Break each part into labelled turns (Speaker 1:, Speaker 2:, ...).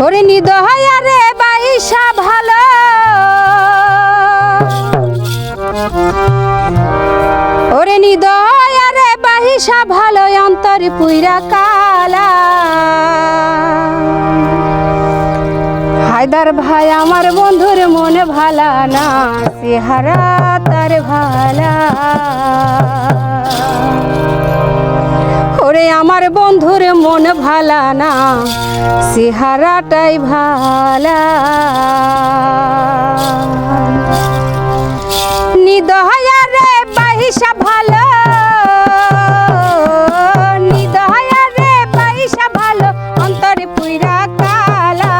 Speaker 1: ওরে নিদয়া রে বাইশা ভালো, ওরে নিদয়া রে বাইশা ভালো, অন্তর পুইরা কালা। হায়দার ভাই আমার বন্ধুর মন ভালা না, চেহারা তার ভালা। ওরে আমার বন্ধুর মন ভালা না, চেহারাটাই ভালা। নিদয়া রে বাইশা ভালো, নিদয়া রে বাইশা ভালো, অন্তর পুইরা কালা।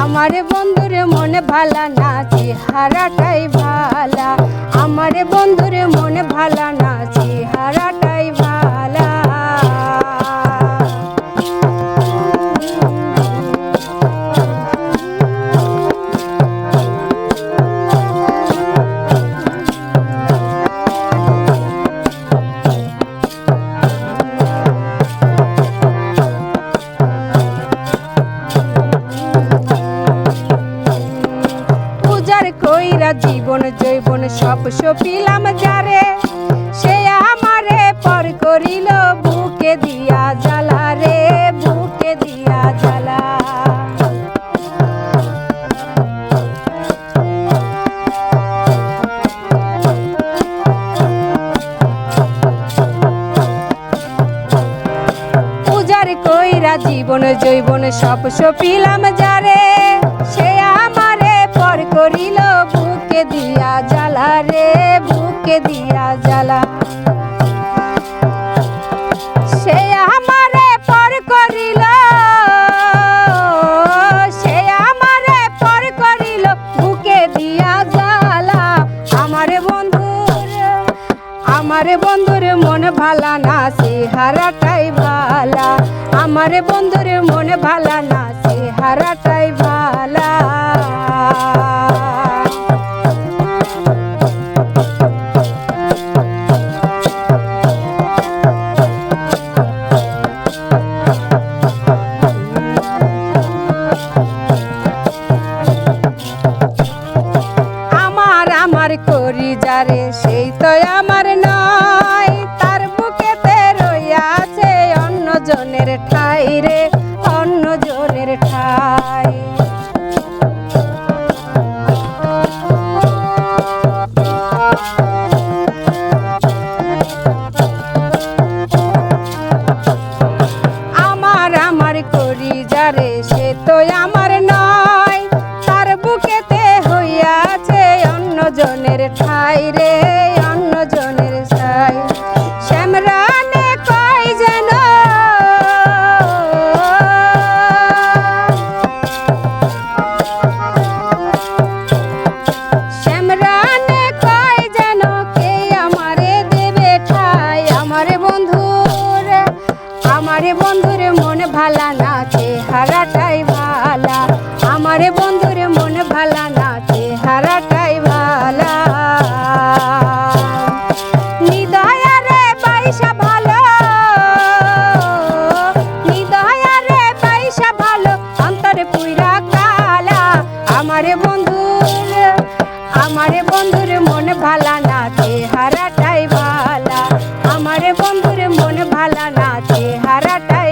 Speaker 1: আমার বন্ধুর মন ভালা না, চেহারাটাই ভালা। আমার বন্ধুর মন ভালা না, চেহারাটাই ভালা। কইরা জীবন জৈবন সব সপিলাম যারে, সে আমারে পর করিল বুকে দিয়া জ্বালা রে, বুকে দিয়া জ্বালা। পূজার কইরা জীবন জৈবন সব সপিলাম যারে, সে আমারে পর করিল বুকে দিয়া জ্বালা রে, বুকে দিয়া জ্বালা। সে আমারে পর করিল, সে আমারে পর করিল বুকে দিয়া জ্বালা। আমার বন্ধুর মন ভালা না, চেহারাটাই ভালা। আমার বন্ধুর মন ভালা না, চেহারাটাই ভালা। আমার করি যারে সেই তো আমার নয়, তার বুকেতে রইয়াছে অন্য জনের ঠাই রে, অন্য জনের ঠাই। আমার করি যারে সে তো আমার নয়, তার বুকেতে হইয়াছে অন্য জনের ঠাই রে, অন্য জনের ঠাই। শ্যামরানে কই যেন, শ্যামরানে কই যেন কে আমারে দেবে ঠাই। আমার বন্ধুর মন ভালা না, চেহারাটাই ভালা। আমার বন্ধুর মন ভালা না, চেহারাটাই ভালা। নিদয়া রে বাইশা ভালো, নিদয়া রে বাইশা ভালো, অন্তর পুইরা কালা। আমার বন্ধুর মন ভালা না, চেহারাটাই ভালা। আমার বন্ধুর মন ভালা না, চেহারাটাই